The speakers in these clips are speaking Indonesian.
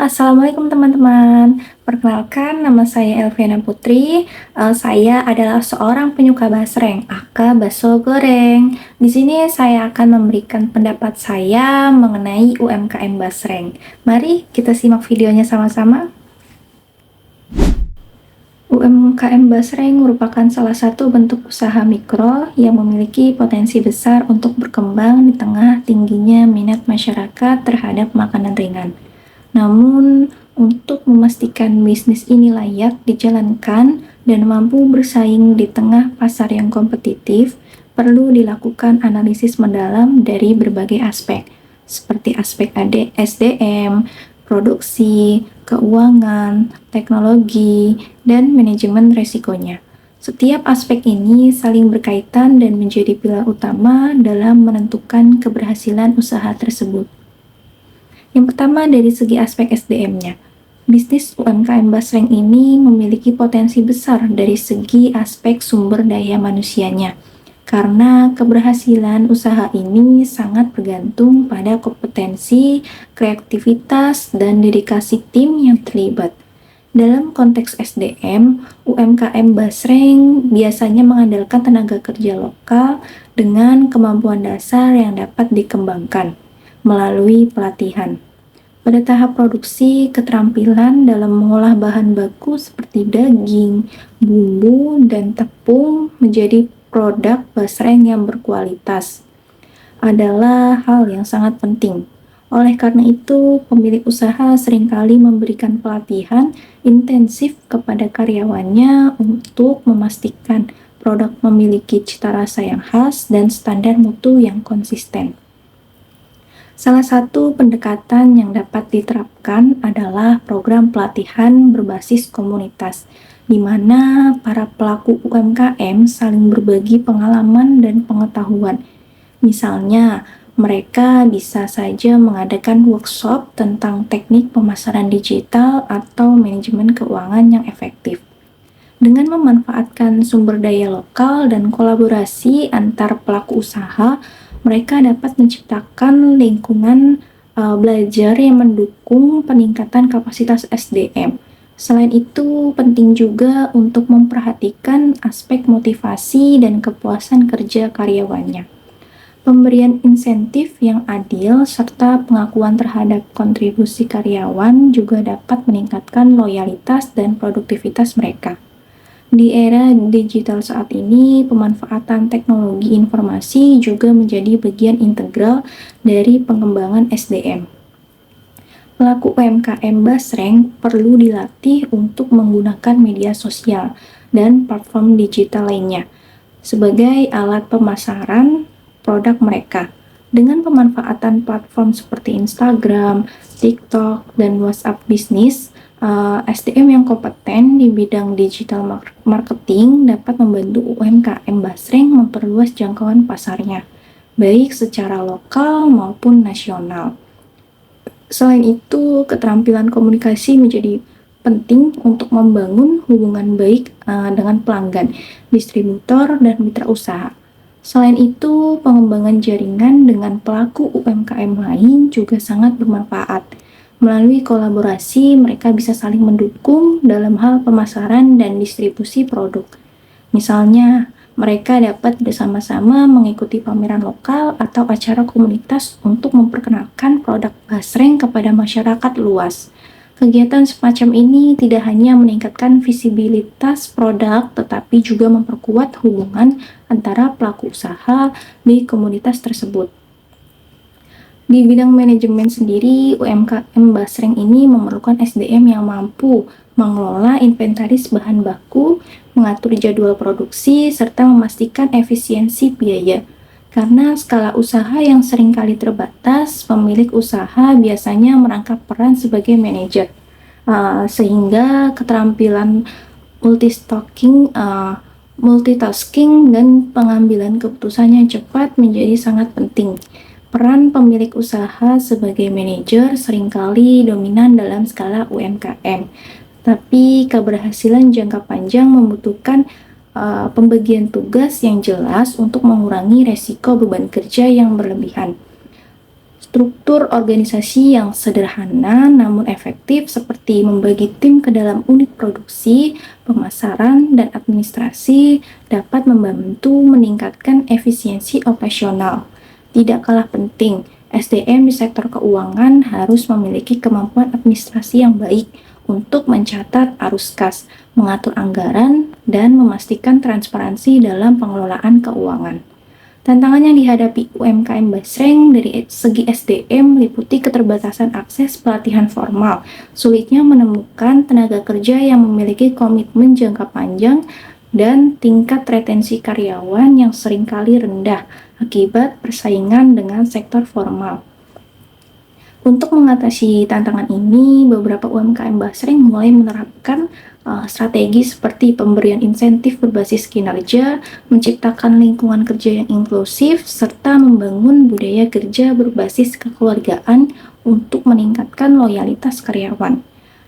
Assalamualaikum teman-teman. Perkenalkan, nama saya Elviana Putri. Saya adalah seorang penyuka basreng, aka bakso goreng. Di sini saya akan memberikan pendapat saya mengenai UMKM basreng. Mari kita simak videonya sama-sama. UMKM basreng merupakan salah satu bentuk usaha mikro yang memiliki potensi besar untuk berkembang di tengah tingginya minat masyarakat terhadap makanan ringan. Namun, untuk memastikan bisnis ini layak dijalankan dan mampu bersaing di tengah pasar yang kompetitif, perlu dilakukan analisis mendalam dari berbagai aspek, seperti aspek SDM, produksi, keuangan, teknologi, dan manajemen resikonya. Setiap aspek ini saling berkaitan dan menjadi pilar utama dalam menentukan keberhasilan usaha tersebut. Yang pertama dari segi aspek SDM-nya. Bisnis UMKM basreng ini memiliki potensi besar dari segi aspek sumber daya manusianya, karena keberhasilan usaha ini sangat bergantung pada kompetensi, kreativitas, dan dedikasi tim yang terlibat. Dalam konteks SDM, UMKM basreng biasanya mengandalkan tenaga kerja lokal dengan kemampuan dasar yang dapat dikembangkan melalui pelatihan. Pada tahap produksi, keterampilan dalam mengolah bahan baku seperti daging, bumbu, dan tepung menjadi produk basreng yang berkualitas adalah hal yang sangat penting. Oleh karena itu, pemilik usaha seringkali memberikan pelatihan intensif kepada karyawannya untuk memastikan produk memiliki cita rasa yang khas dan standar mutu yang konsisten. Salah satu pendekatan yang dapat diterapkan adalah program pelatihan berbasis komunitas, di mana para pelaku UMKM saling berbagi pengalaman dan pengetahuan. Misalnya, mereka bisa saja mengadakan workshop tentang teknik pemasaran digital atau manajemen keuangan yang efektif. Dengan memanfaatkan sumber daya lokal dan kolaborasi antar pelaku usaha, mereka dapat menciptakan lingkungan belajar yang mendukung peningkatan kapasitas SDM. Selain itu, penting juga untuk memperhatikan aspek motivasi dan kepuasan kerja karyawannya. Pemberian insentif yang adil serta pengakuan terhadap kontribusi karyawan juga dapat meningkatkan loyalitas dan produktivitas mereka. Di era digital saat ini, pemanfaatan teknologi informasi juga menjadi bagian integral dari pengembangan SDM. Pelaku UMKM basreng perlu dilatih untuk menggunakan media sosial dan platform digital lainnya sebagai alat pemasaran produk mereka. Dengan pemanfaatan platform seperti Instagram, TikTok, dan WhatsApp Business, SDM yang kompeten di bidang digital marketing dapat membantu UMKM basreng memperluas jangkauan pasarnya, baik secara lokal maupun nasional. Selain itu, keterampilan komunikasi menjadi penting untuk membangun hubungan baik dengan pelanggan, distributor, dan mitra usaha. Selain itu, pengembangan jaringan dengan pelaku UMKM lain juga sangat bermanfaat. Melalui kolaborasi, mereka bisa saling mendukung dalam hal pemasaran dan distribusi produk. Misalnya, mereka dapat bersama-sama mengikuti pameran lokal atau acara komunitas untuk memperkenalkan produk basreng kepada masyarakat luas. Kegiatan semacam ini tidak hanya meningkatkan visibilitas produk, tetapi juga memperkuat hubungan antara pelaku usaha di komunitas tersebut. Di bidang manajemen sendiri, UMKM basreng ini memerlukan SDM yang mampu mengelola inventaris bahan baku, mengatur jadwal produksi, serta memastikan efisiensi biaya. Karena skala usaha yang seringkali terbatas, pemilik usaha biasanya merangkap peran sebagai manajer, sehingga keterampilan multitasking dan pengambilan keputusan yang cepat menjadi sangat penting. Peran pemilik usaha sebagai manajer seringkali dominan dalam skala UMKM, tapi keberhasilan jangka panjang membutuhkan pembagian tugas yang jelas untuk mengurangi resiko beban kerja yang berlebihan. Struktur organisasi yang sederhana namun efektif seperti membagi tim ke dalam unit produksi, pemasaran, dan administrasi dapat membantu meningkatkan efisiensi operasional. Tidak kalah penting, SDM di sektor keuangan harus memiliki kemampuan administrasi yang baik untuk mencatat arus kas, mengatur anggaran, dan memastikan transparansi dalam pengelolaan keuangan. Tantangan yang dihadapi UMKM Basreng dari segi SDM meliputi keterbatasan akses pelatihan formal, sulitnya menemukan tenaga kerja yang memiliki komitmen jangka panjang, dan tingkat retensi karyawan yang seringkali rendah akibat persaingan dengan sektor formal. Untuk mengatasi tantangan ini, beberapa UMKM Basreng mulai menerapkan strategi seperti pemberian insentif berbasis kinerja, menciptakan lingkungan kerja yang inklusif, serta membangun budaya kerja berbasis kekeluargaan untuk meningkatkan loyalitas karyawan.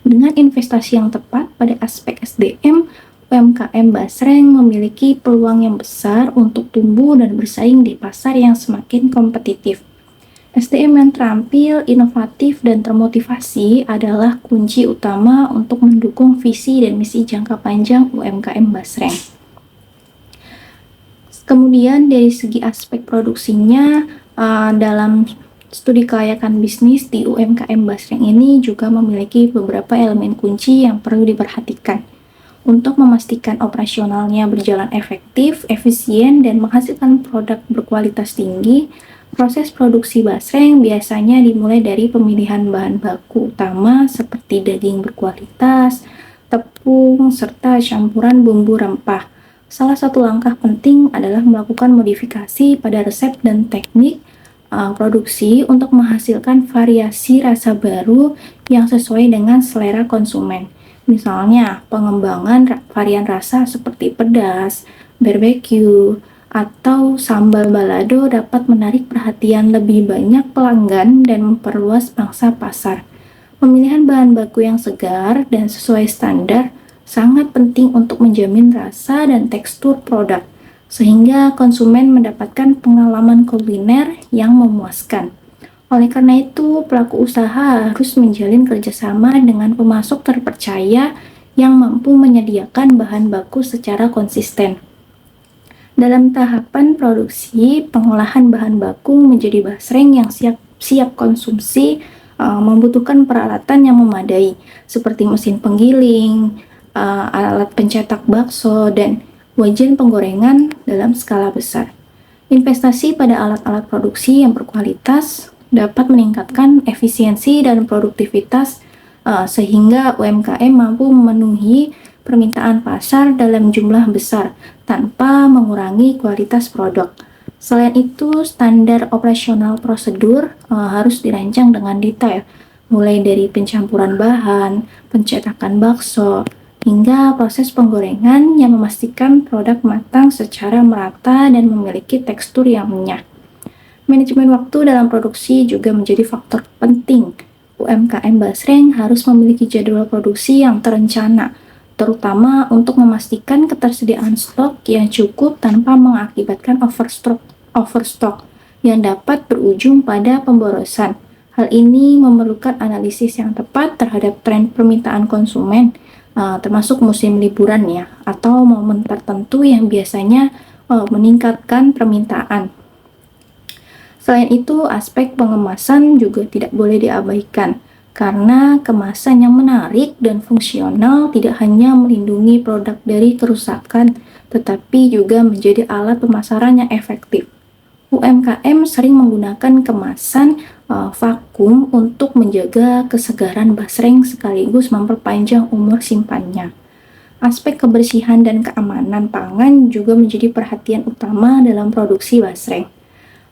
Dengan investasi yang tepat pada aspek SDM, UMKM Basreng memiliki peluang yang besar untuk tumbuh dan bersaing di pasar yang semakin kompetitif. SDM yang terampil, inovatif, dan termotivasi adalah kunci utama untuk mendukung visi dan misi jangka panjang UMKM Basreng. Kemudian dari segi aspek produksinya, dalam studi kelayakan bisnis di UMKM Basreng ini juga memiliki beberapa elemen kunci yang perlu diperhatikan. Untuk memastikan operasionalnya berjalan efektif, efisien, dan menghasilkan produk berkualitas tinggi, proses produksi basreng biasanya dimulai dari pemilihan bahan baku utama seperti daging berkualitas, tepung, serta campuran bumbu rempah. Salah satu langkah penting adalah melakukan modifikasi pada resep dan teknik produksi untuk menghasilkan variasi rasa baru yang sesuai dengan selera konsumen. Misalnya, pengembangan varian rasa seperti pedas, barbecue, atau sambal balado dapat menarik perhatian lebih banyak pelanggan dan memperluas pangsa pasar. Pemilihan bahan baku yang segar dan sesuai standar sangat penting untuk menjamin rasa dan tekstur produk, sehingga konsumen mendapatkan pengalaman kuliner yang memuaskan. Oleh karena itu, pelaku usaha harus menjalin kerjasama dengan pemasok terpercaya yang mampu menyediakan bahan baku secara konsisten. Dalam tahapan produksi, pengolahan bahan baku menjadi basreng yang siap konsumsi membutuhkan peralatan yang memadai, seperti mesin penggiling, alat pencetak bakso, dan wajan penggorengan dalam skala besar. Investasi pada alat-alat produksi yang berkualitas dapat meningkatkan efisiensi dan produktivitas sehingga UMKM mampu memenuhi permintaan pasar dalam jumlah besar tanpa mengurangi kualitas produk. Selain itu, standar operasional prosedur harus dirancang dengan detail, mulai dari pencampuran bahan, pencetakan bakso, hingga proses penggorengan yang memastikan produk matang secara merata dan memiliki tekstur yang renyah. Manajemen waktu dalam produksi juga menjadi faktor penting. UMKM Basreng harus memiliki jadwal produksi yang terencana, terutama untuk memastikan ketersediaan stok yang cukup tanpa mengakibatkan overstock yang dapat berujung pada pemborosan. Hal ini memerlukan analisis yang tepat terhadap tren permintaan konsumen, termasuk musim liburan ya, atau momen tertentu yang biasanya meningkatkan permintaan. Selain itu, aspek pengemasan juga tidak boleh diabaikan, karena kemasan yang menarik dan fungsional tidak hanya melindungi produk dari kerusakan, tetapi juga menjadi alat pemasaran yang efektif. UMKM sering menggunakan kemasan vakum untuk menjaga kesegaran basreng sekaligus memperpanjang umur simpannya. Aspek kebersihan dan keamanan pangan juga menjadi perhatian utama dalam produksi basreng.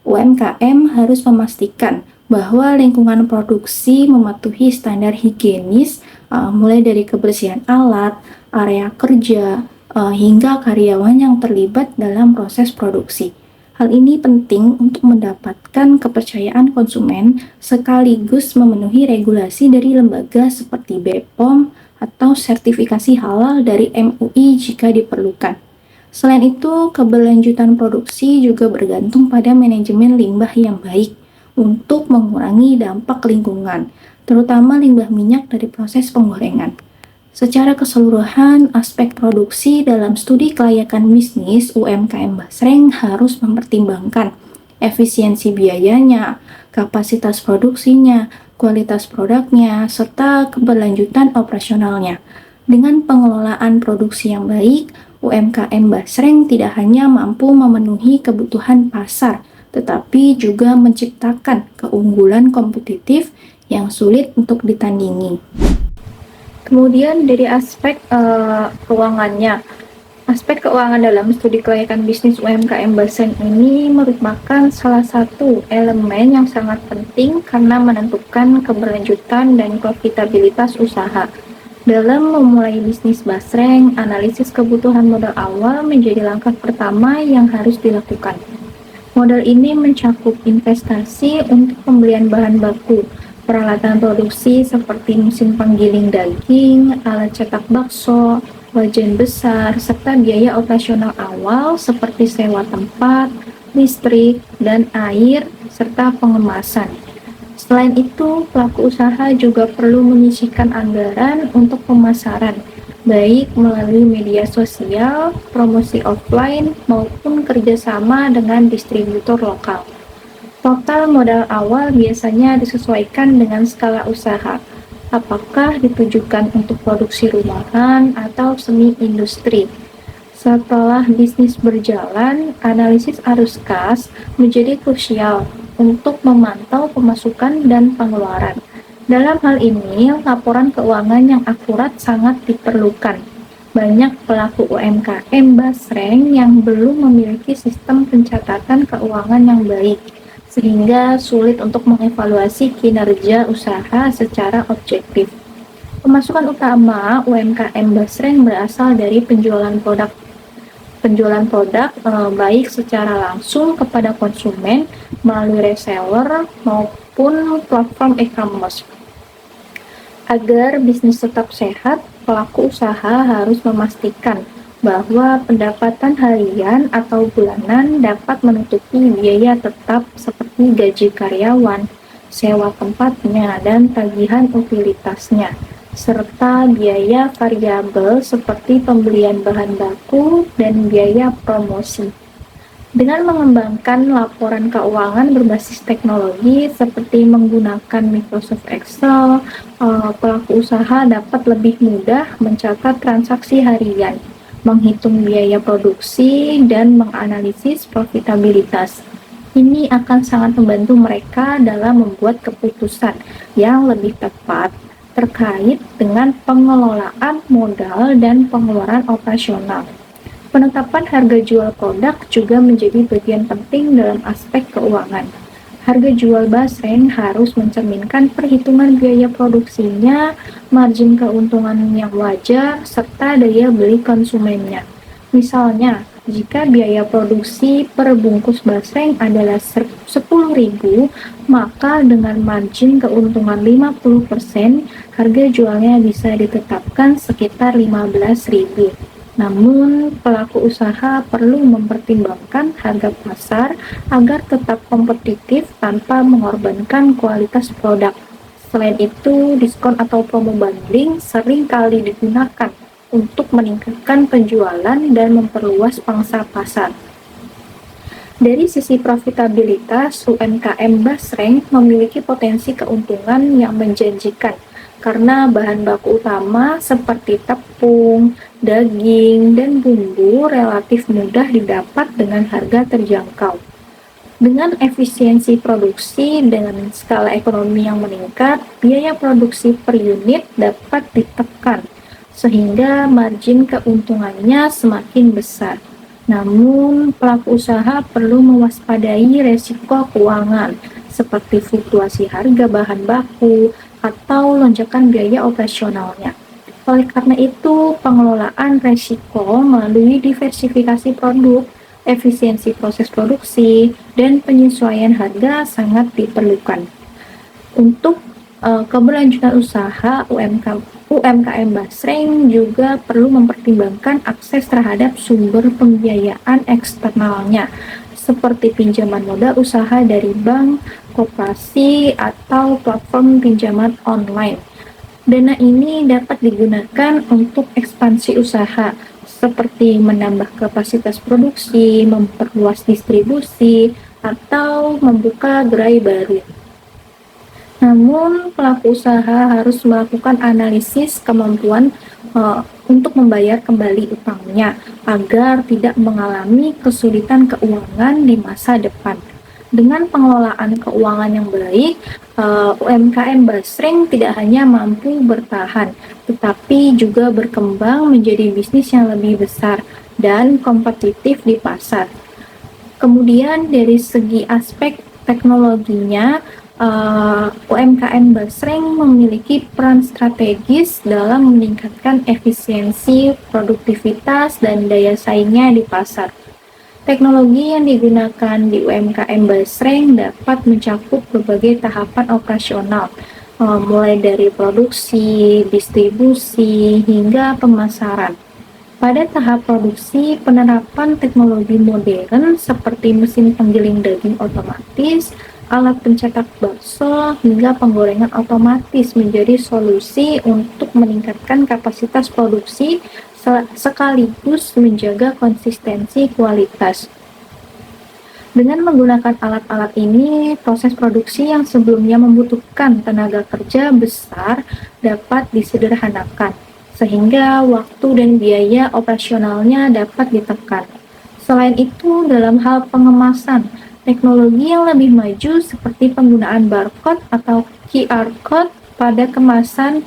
UMKM harus memastikan bahwa lingkungan produksi mematuhi standar higienis, mulai dari kebersihan alat, area kerja, hingga karyawan yang terlibat dalam proses produksi. Hal ini penting untuk mendapatkan kepercayaan konsumen sekaligus memenuhi regulasi dari lembaga seperti BPOM atau sertifikasi halal dari MUI jika diperlukan. Selain itu, keberlanjutan produksi juga bergantung pada manajemen limbah yang baik. untuk mengurangi dampak lingkungan, terutama limbah minyak dari proses penggorengan. Secara keseluruhan, aspek produksi dalam studi kelayakan bisnis UMKM Basreng harus mempertimbangkan efisiensi biayanya, kapasitas produksinya, kualitas produknya, serta keberlanjutan operasionalnya. Dengan pengelolaan produksi yang baik, UMKM Basreng tidak hanya mampu memenuhi kebutuhan pasar, tetapi juga menciptakan keunggulan kompetitif yang sulit untuk ditandingi. Kemudian dari aspek keuangannya, aspek keuangan dalam studi kelayakan bisnis UMKM Basreng ini merupakan salah satu elemen yang sangat penting karena menentukan keberlanjutan dan profitabilitas usaha. Dalam memulai bisnis Basreng, analisis kebutuhan modal awal menjadi langkah pertama yang harus dilakukan. Modal ini mencakup investasi untuk pembelian bahan baku, peralatan produksi seperti mesin penggiling daging, alat cetak bakso, wajan besar, serta biaya operasional awal seperti sewa tempat, listrik, dan air, serta pengemasan. Selain itu, pelaku usaha juga perlu menyisihkan anggaran untuk pemasaran, baik melalui media sosial, promosi offline, maupun kerjasama dengan distributor lokal. Total modal awal biasanya disesuaikan dengan skala usaha, apakah ditujukan untuk produksi rumahan atau semi industri. Setelah bisnis berjalan, analisis arus kas menjadi krusial untuk memantau pemasukan dan pengeluaran. Dalam hal ini, laporan keuangan yang akurat sangat diperlukan. Banyak pelaku UMKM Basreng yang belum memiliki sistem pencatatan keuangan yang baik, sehingga sulit untuk mengevaluasi kinerja usaha secara objektif. Pemasukan utama UMKM Basreng berasal dari penjualan produk baik secara langsung kepada konsumen melalui reseller maupun platform e-commerce. Agar bisnis tetap sehat, pelaku usaha harus memastikan bahwa pendapatan harian atau bulanan dapat menutupi biaya tetap seperti gaji karyawan, sewa tempatnya, dan tagihan utilitasnya, serta biaya variabel seperti pembelian bahan baku dan biaya promosi. Dengan mengembangkan laporan keuangan berbasis teknologi seperti menggunakan Microsoft Excel, pelaku usaha dapat lebih mudah mencatat transaksi harian, menghitung biaya produksi, dan menganalisis profitabilitas. Ini akan sangat membantu mereka dalam membuat keputusan yang lebih tepat terkait dengan pengelolaan modal dan pengeluaran operasional. Penetapan harga jual produk juga menjadi bagian penting dalam aspek keuangan. Harga jual Basreng harus mencerminkan perhitungan biaya produksinya, margin keuntungan yang wajar, serta daya beli konsumennya. Misalnya, jika biaya produksi per bungkus Basreng adalah 10.000, maka dengan margin keuntungan 50%, harga jualnya bisa ditetapkan sekitar 15.000. Namun, pelaku usaha perlu mempertimbangkan harga pasar agar tetap kompetitif tanpa mengorbankan kualitas produk. Selain itu, diskon atau promo bundling sering kali digunakan untuk meningkatkan penjualan dan memperluas pangsa pasar. Dari sisi profitabilitas, UMKM Basreng memiliki potensi keuntungan yang menjanjikan karena bahan baku utama seperti tepung, daging, dan bumbu relatif mudah didapat dengan harga terjangkau. Dengan efisiensi produksi dengan skala ekonomi yang meningkat, biaya produksi per unit dapat ditekan, sehingga margin keuntungannya semakin besar. Namun, pelaku usaha perlu mewaspadai resiko keuangan, seperti fluktuasi harga bahan baku atau lonjakan biaya operasionalnya. Oleh karena itu, pengelolaan resiko melalui diversifikasi produk, efisiensi proses produksi, dan penyesuaian harga sangat diperlukan. Untuk keberlanjutan usaha UMKM Basreng juga perlu mempertimbangkan akses terhadap sumber pembiayaan eksternalnya, seperti pinjaman modal usaha dari bank, koperasi, atau platform pinjaman online. Dana ini dapat digunakan untuk ekspansi usaha, seperti menambah kapasitas produksi, memperluas distribusi, atau membuka gerai baru. Namun, pelaku usaha harus melakukan analisis kemampuan untuk membayar kembali utangnya agar tidak mengalami kesulitan keuangan di masa depan. Dengan pengelolaan keuangan yang baik, UMKM Basreng tidak hanya mampu bertahan, tetapi juga berkembang menjadi bisnis yang lebih besar dan kompetitif di pasar. Kemudian dari segi aspek teknologinya, UMKM Basreng memiliki peran strategis dalam meningkatkan efisiensi, produktivitas, dan daya saingnya di pasar. Teknologi yang digunakan di UMKM Basreng dapat mencakup berbagai tahapan operasional, mulai dari produksi, distribusi, hingga pemasaran. Pada tahap produksi, penerapan teknologi modern seperti mesin penggiling daging otomatis, alat pencetak bakso, hingga penggorengan otomatis menjadi solusi untuk meningkatkan kapasitas produksi sekaligus menjaga konsistensi kualitas. Dengan menggunakan alat-alat ini, proses produksi yang sebelumnya membutuhkan tenaga kerja besar dapat disederhanakan, sehingga waktu dan biaya operasionalnya dapat ditekan. Selain itu, dalam hal pengemasan, teknologi yang lebih maju seperti penggunaan barcode atau QR code pada kemasan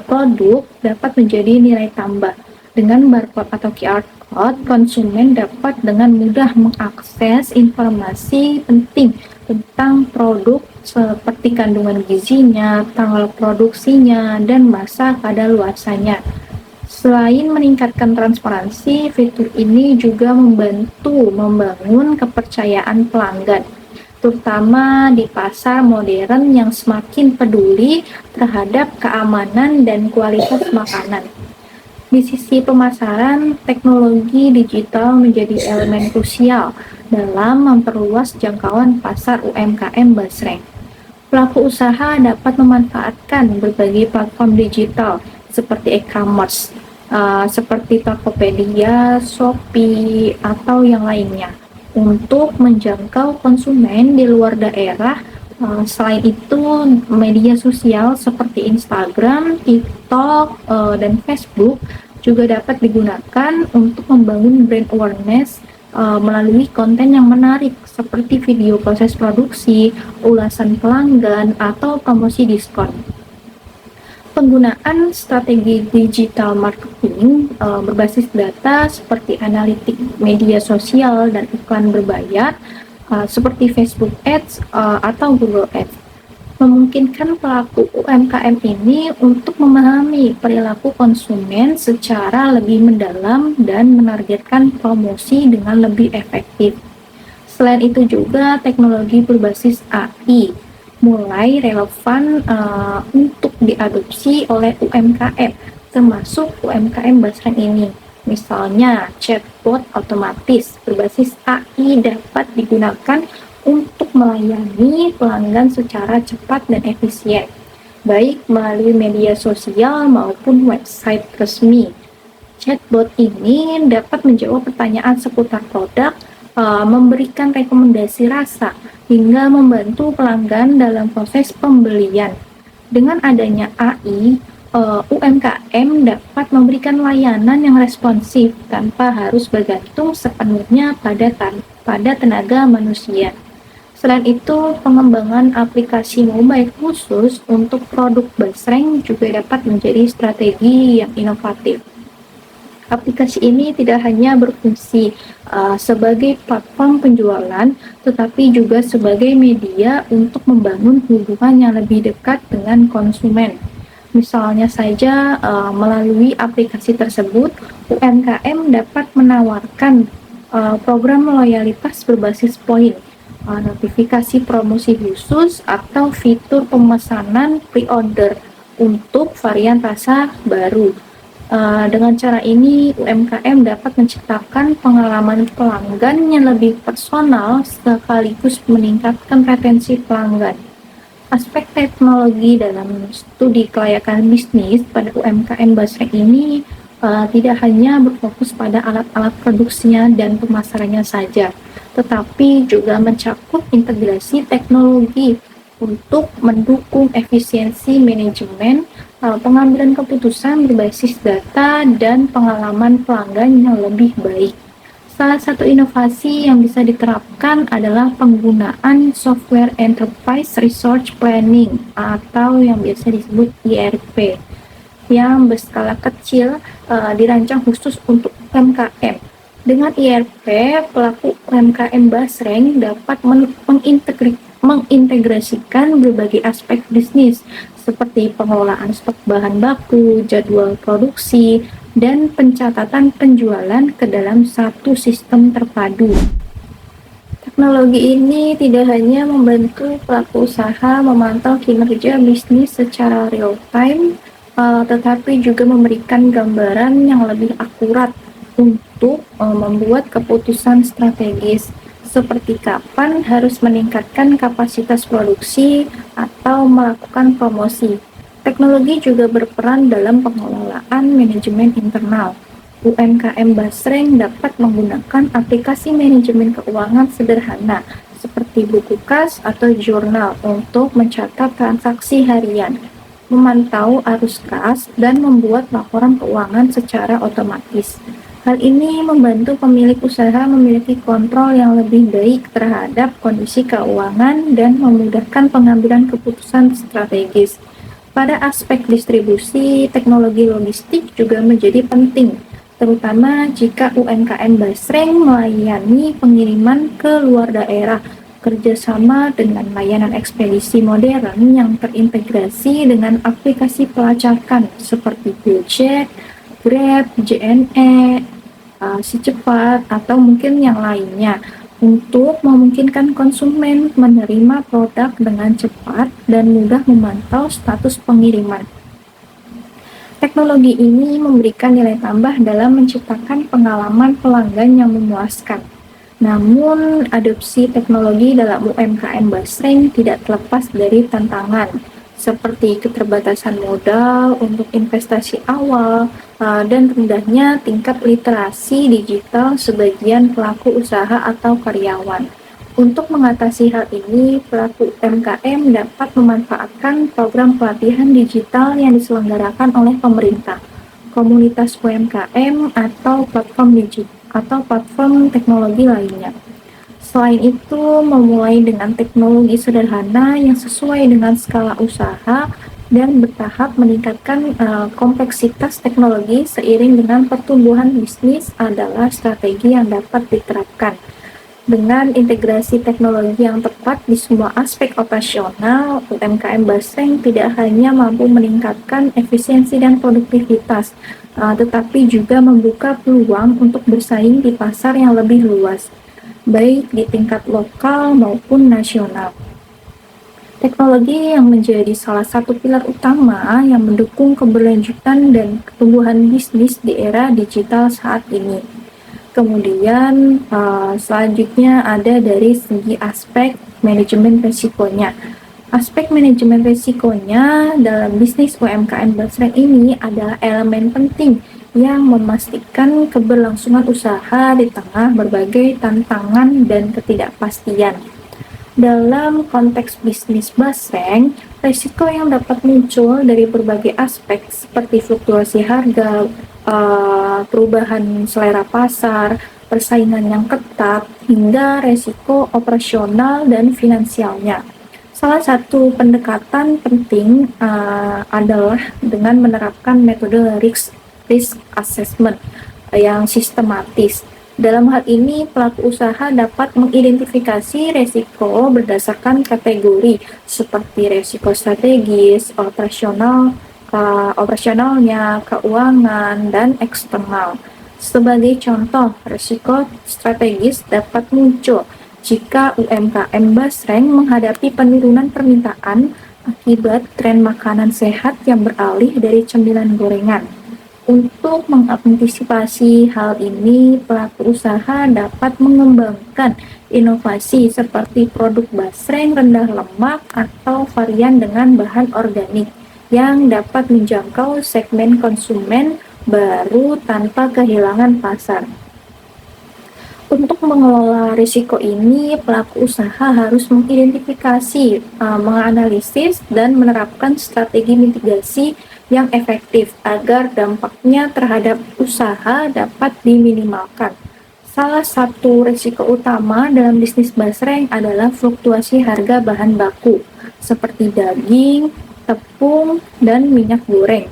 produk dapat menjadi nilai tambah. Dengan barcode atau QR code, konsumen dapat dengan mudah mengakses informasi penting tentang produk seperti kandungan gizinya, tanggal produksinya, dan masa kadaluarsanya. Selain meningkatkan transparansi, fitur ini juga membantu membangun kepercayaan pelanggan, terutama di pasar modern yang semakin peduli terhadap keamanan dan kualitas makanan. Di sisi pemasaran, teknologi digital menjadi elemen krusial dalam memperluas jangkauan pasar UMKM Basreng. Pelaku usaha dapat memanfaatkan berbagai platform digital seperti e-commerce, seperti Tokopedia, Shopee, atau yang lainnya untuk menjangkau konsumen di luar daerah. Selain itu, media sosial seperti Instagram, TikTok, dan Facebook juga dapat digunakan untuk membangun brand awareness melalui konten yang menarik seperti video proses produksi, ulasan pelanggan, atau promosi diskon. Penggunaan strategi digital marketing berbasis data seperti analitik media sosial dan iklan berbayar seperti Facebook Ads atau Google Ads memungkinkan pelaku UMKM ini untuk memahami perilaku konsumen secara lebih mendalam dan menargetkan promosi dengan lebih efektif. Selain itu juga teknologi berbasis AI mulai relevan untuk diadopsi oleh UMKM, termasuk UMKM Basreng ini. Misalnya, chatbot otomatis berbasis AI dapat digunakan untuk melayani pelanggan secara cepat dan efisien, baik melalui media sosial maupun website resmi. Chatbot ini dapat menjawab pertanyaan seputar produk, memberikan rekomendasi rasa, hingga membantu pelanggan dalam proses pembelian. Dengan adanya AI, UMKM dapat memberikan layanan yang responsif tanpa harus bergantung sepenuhnya pada tenaga manusia. Selain itu, pengembangan aplikasi mobile khusus untuk produk Basreng juga dapat menjadi strategi yang inovatif. Aplikasi ini tidak hanya berfungsi sebagai platform penjualan, tetapi juga sebagai media untuk membangun hubungan yang lebih dekat dengan konsumen. Misalnya saja, melalui aplikasi tersebut, UMKM dapat menawarkan program loyalitas berbasis poin, notifikasi promosi khusus, atau fitur pemesanan pre-order untuk varian rasa baru. Dengan cara ini, UMKM dapat menciptakan pengalaman pelanggan yang lebih personal sekaligus meningkatkan retensi pelanggan. Aspek teknologi dalam studi kelayakan bisnis pada UMKM Basreng ini tidak hanya berfokus pada alat-alat produksinya dan pemasarannya saja, tetapi juga mencakup integrasi teknologi untuk mendukung efisiensi manajemen, pengambilan keputusan berbasis data, dan pengalaman pelanggan yang lebih baik. Salah satu inovasi yang bisa diterapkan adalah penggunaan software Enterprise Resource Planning atau yang biasa disebut ERP yang berskala kecil dirancang khusus untuk UMKM. Dengan ERP, pelaku UMKM Basreng dapat mengintegrasikan berbagai aspek bisnis seperti pengelolaan stok bahan baku, jadwal produksi, dan pencatatan penjualan ke dalam satu sistem terpadu. Teknologi ini tidak hanya membantu pelaku usaha memantau kinerja bisnis secara real-time, tetapi juga memberikan gambaran yang lebih akurat untuk membuat keputusan strategis, seperti kapan harus meningkatkan kapasitas produksi atau melakukan promosi. Teknologi juga berperan dalam pengelolaan manajemen internal. UMKM Basreng dapat menggunakan aplikasi manajemen keuangan sederhana seperti buku kas atau jurnal untuk mencatat transaksi harian, memantau arus kas, dan membuat laporan keuangan secara otomatis. Hal ini membantu pemilik usaha memiliki kontrol yang lebih baik terhadap kondisi keuangan dan memudahkan pengambilan keputusan strategis. Pada aspek distribusi, teknologi logistik juga menjadi penting, terutama jika UMKM Basreng melayani pengiriman ke luar daerah. Kerjasama dengan layanan ekspedisi modern yang terintegrasi dengan aplikasi pelacakan seperti Gojek, Grab, JNE, Si Cepat, atau mungkin yang lainnya untuk memungkinkan konsumen menerima produk dengan cepat dan mudah memantau status pengiriman. Teknologi ini memberikan nilai tambah dalam menciptakan pengalaman pelanggan yang memuaskan. Namun, adopsi teknologi dalam UMKM Basreng tidak terlepas dari tantangan, seperti keterbatasan modal untuk investasi awal, dan rendahnya tingkat literasi digital sebagian pelaku usaha atau karyawan. Untuk mengatasi hal ini, pelaku UMKM dapat memanfaatkan program pelatihan digital yang diselenggarakan oleh pemerintah, komunitas UMKM, atau platform teknologi lainnya. Selain itu, memulai dengan teknologi sederhana yang sesuai dengan skala usaha dan bertahap meningkatkan kompleksitas teknologi seiring dengan pertumbuhan bisnis adalah strategi yang dapat diterapkan. Dengan integrasi teknologi yang tepat di semua aspek operasional, UMKM Basreng tidak hanya mampu meningkatkan efisiensi dan produktivitas, tetapi juga membuka peluang untuk bersaing di pasar yang lebih luas, baik di tingkat lokal maupun nasional. Teknologi yang menjadi salah satu pilar utama yang mendukung keberlanjutan dan pertumbuhan bisnis di era digital saat ini. Kemudian selanjutnya ada dari segi aspek manajemen risikonya. Aspek manajemen risikonya dalam bisnis UMKM Basreng ini adalah elemen penting yang memastikan keberlangsungan usaha di tengah berbagai tantangan dan ketidakpastian. Dalam konteks bisnis Basreng, risiko yang dapat muncul dari berbagai aspek seperti fluktuasi harga, perubahan selera pasar, persaingan yang ketat, hingga resiko operasional dan finansialnya. Salah satu pendekatan penting adalah dengan menerapkan metode risk assessment yang sistematis. Dalam hal ini, pelaku usaha dapat mengidentifikasi resiko berdasarkan kategori seperti resiko strategis, operasionalnya, keuangan, dan eksternal. Sebagai contoh, resiko strategis dapat muncul jika UMKM Basreng menghadapi penurunan permintaan akibat tren makanan sehat yang beralih dari cemilan gorengan. Untuk mengantisipasi hal ini, pelaku usaha dapat mengembangkan inovasi seperti produk basreng rendah lemak atau varian dengan bahan organik yang dapat menjangkau segmen konsumen baru tanpa kehilangan pasar. Untuk mengelola risiko ini, pelaku usaha harus mengidentifikasi, menganalisis, dan menerapkan strategi mitigasi yang efektif agar dampaknya terhadap usaha dapat diminimalkan. Salah satu risiko utama dalam bisnis basreng adalah fluktuasi harga bahan baku, seperti daging, tepung, dan minyak goreng.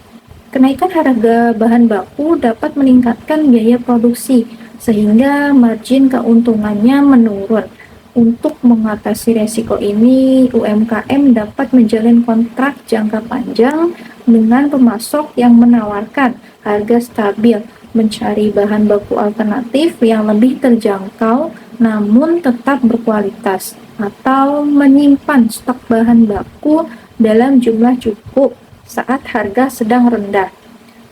Kenaikan harga bahan baku dapat meningkatkan biaya produksi, sehingga margin keuntungannya menurun. Untuk mengatasi resiko ini, UMKM dapat menjalin kontrak jangka panjang dengan pemasok yang menawarkan harga stabil, mencari bahan baku alternatif yang lebih terjangkau namun tetap berkualitas, atau menyimpan stok bahan baku dalam jumlah cukup saat harga sedang rendah.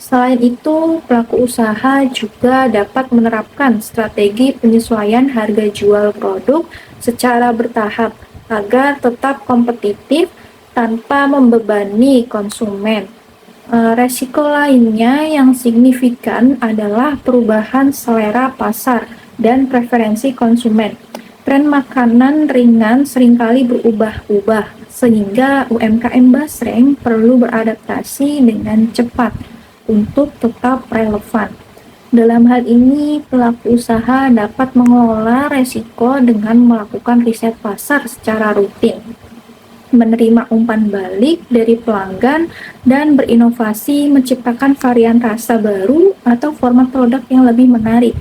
Selain itu, pelaku usaha juga dapat menerapkan strategi penyesuaian harga jual produk secara bertahap agar tetap kompetitif tanpa membebani konsumen. Resiko lainnya yang signifikan adalah perubahan selera pasar dan preferensi konsumen. Tren makanan ringan seringkali berubah-ubah, sehingga UMKM basreng perlu beradaptasi dengan cepat untuk tetap relevan. Dalam hal ini, pelaku usaha dapat mengelola resiko dengan melakukan riset pasar secara rutin, menerima umpan balik dari pelanggan, dan berinovasi menciptakan varian rasa baru atau format produk yang lebih menarik.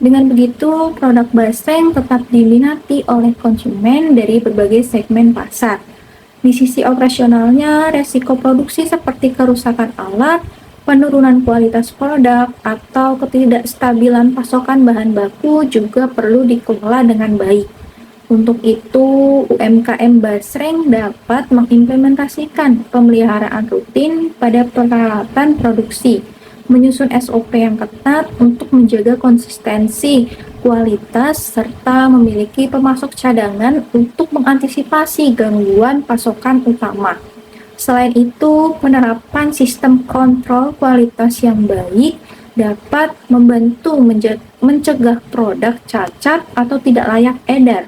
Dengan begitu, produk basreng tetap diminati oleh konsumen dari berbagai segmen pasar. Di sisi operasionalnya, resiko produksi seperti kerusakan alat, penurunan kualitas produk, atau ketidakstabilan pasokan bahan baku juga perlu dikelola dengan baik. Untuk itu, UMKM basreng dapat mengimplementasikan pemeliharaan rutin pada peralatan produksi, menyusun SOP yang ketat untuk menjaga konsistensi kualitas, serta memiliki pemasok cadangan untuk mengantisipasi gangguan pasokan utama. Selain itu, penerapan sistem kontrol kualitas yang baik dapat membantu mencegah produk cacat atau tidak layak edar.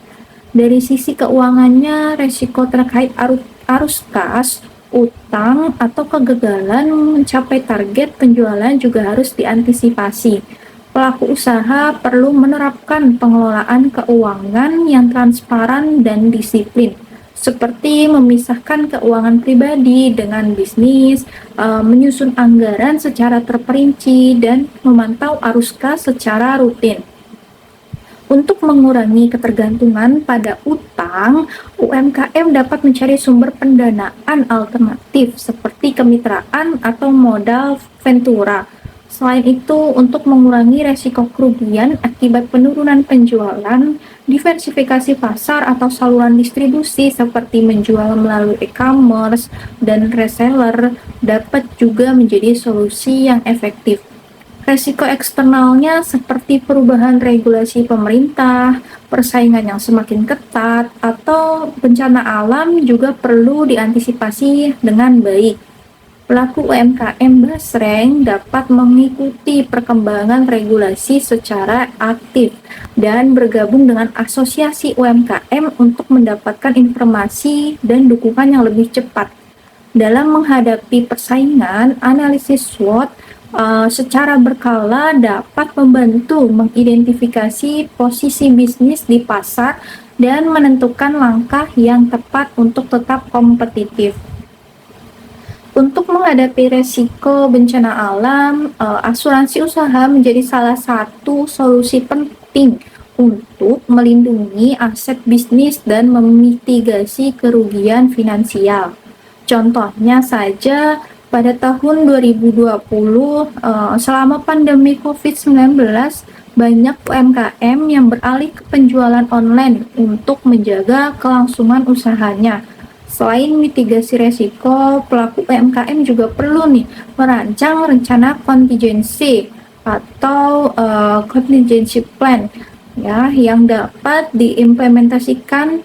Dari sisi keuangannya, resiko terkait arus kas, utang, atau kegagalan mencapai target penjualan juga harus diantisipasi. Pelaku usaha perlu menerapkan pengelolaan keuangan yang transparan dan disiplin, seperti memisahkan keuangan pribadi dengan bisnis, menyusun anggaran secara terperinci, dan memantau arus kas secara rutin. Untuk mengurangi ketergantungan pada utang, UMKM dapat mencari sumber pendanaan alternatif seperti kemitraan atau modal ventura. Selain itu, untuk mengurangi resiko kerugian akibat penurunan penjualan, diversifikasi pasar atau saluran distribusi seperti menjual melalui e-commerce dan reseller dapat juga menjadi solusi yang efektif. Resiko eksternalnya seperti perubahan regulasi pemerintah, persaingan yang semakin ketat, atau bencana alam juga perlu diantisipasi dengan baik. Pelaku UMKM basreng dapat mengikuti perkembangan regulasi secara aktif dan bergabung dengan asosiasi UMKM untuk mendapatkan informasi dan dukungan yang lebih cepat. Dalam menghadapi persaingan, analisis SWOT secara berkala dapat membantu mengidentifikasi posisi bisnis di pasar dan menentukan langkah yang tepat untuk tetap kompetitif. Untuk menghadapi resiko bencana alam, asuransi usaha menjadi salah satu solusi penting untuk melindungi aset bisnis dan memitigasi kerugian finansial. Contohnya saja, pada tahun 2020, selama pandemi COVID-19, banyak UMKM yang beralih ke penjualan online untuk menjaga kelangsungan usahanya. Selain mitigasi resiko, pelaku UMKM juga perlu nih merancang rencana kontingensi atau contingency plan ya yang dapat diimplementasikan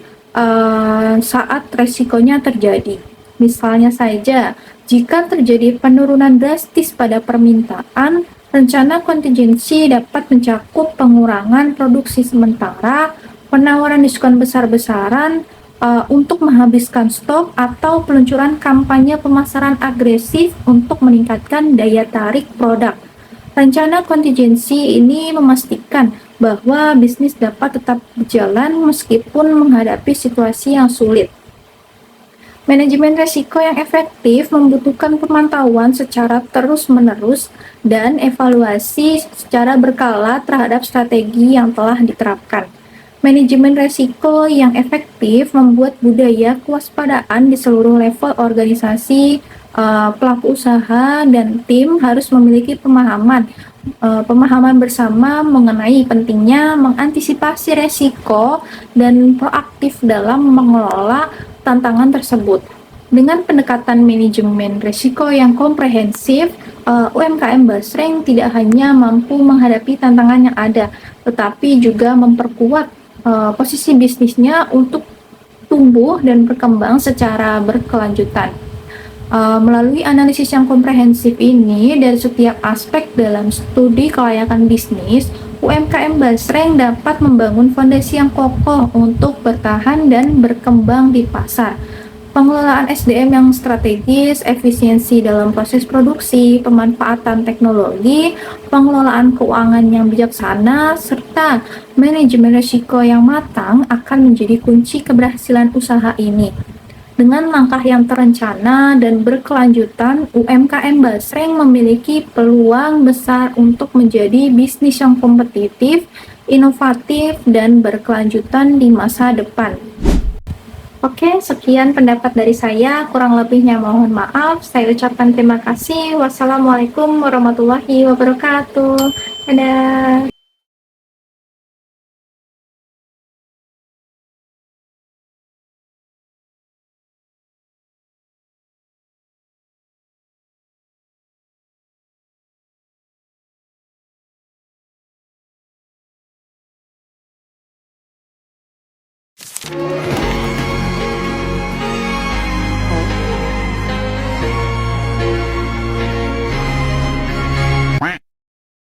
saat resikonya terjadi. Misalnya saja, jika terjadi penurunan drastis pada permintaan, rencana kontingensi dapat mencakup pengurangan produksi sementara, penawaran diskon besar-besaran, untuk menghabiskan stok atau peluncuran kampanye pemasaran agresif untuk meningkatkan daya tarik produk. Rencana kontingensi ini memastikan bahwa bisnis dapat tetap berjalan meskipun menghadapi situasi yang sulit. Manajemen risiko yang efektif membutuhkan pemantauan secara terus-menerus dan evaluasi secara berkala terhadap strategi yang telah diterapkan. Manajemen risiko yang efektif membuat budaya kewaspadaan di seluruh level organisasi, pelaku usaha, dan tim harus memiliki pemahaman bersama mengenai pentingnya mengantisipasi risiko dan proaktif dalam mengelola tantangan tersebut. Dengan pendekatan manajemen risiko yang komprehensif, UMKM Basreng tidak hanya mampu menghadapi tantangan yang ada, tetapi juga memperkuat posisi bisnisnya untuk tumbuh dan berkembang secara berkelanjutan. Melalui analisis yang komprehensif ini dari setiap aspek dalam studi kelayakan bisnis, UMKM Basreng dapat membangun fondasi yang kokoh untuk bertahan dan berkembang di pasar. Pengelolaan SDM yang strategis, efisiensi dalam proses produksi, pemanfaatan teknologi, pengelolaan keuangan yang bijaksana, serta manajemen risiko yang matang akan menjadi kunci keberhasilan usaha ini. Dengan langkah yang terencana dan berkelanjutan, UMKM Basreng memiliki peluang besar untuk menjadi bisnis yang kompetitif, inovatif, dan berkelanjutan di masa depan. Oke, sekian pendapat dari saya. Kurang lebihnya mohon maaf. Saya ucapkan terima kasih. Wassalamualaikum warahmatullahi wabarakatuh. Dadah.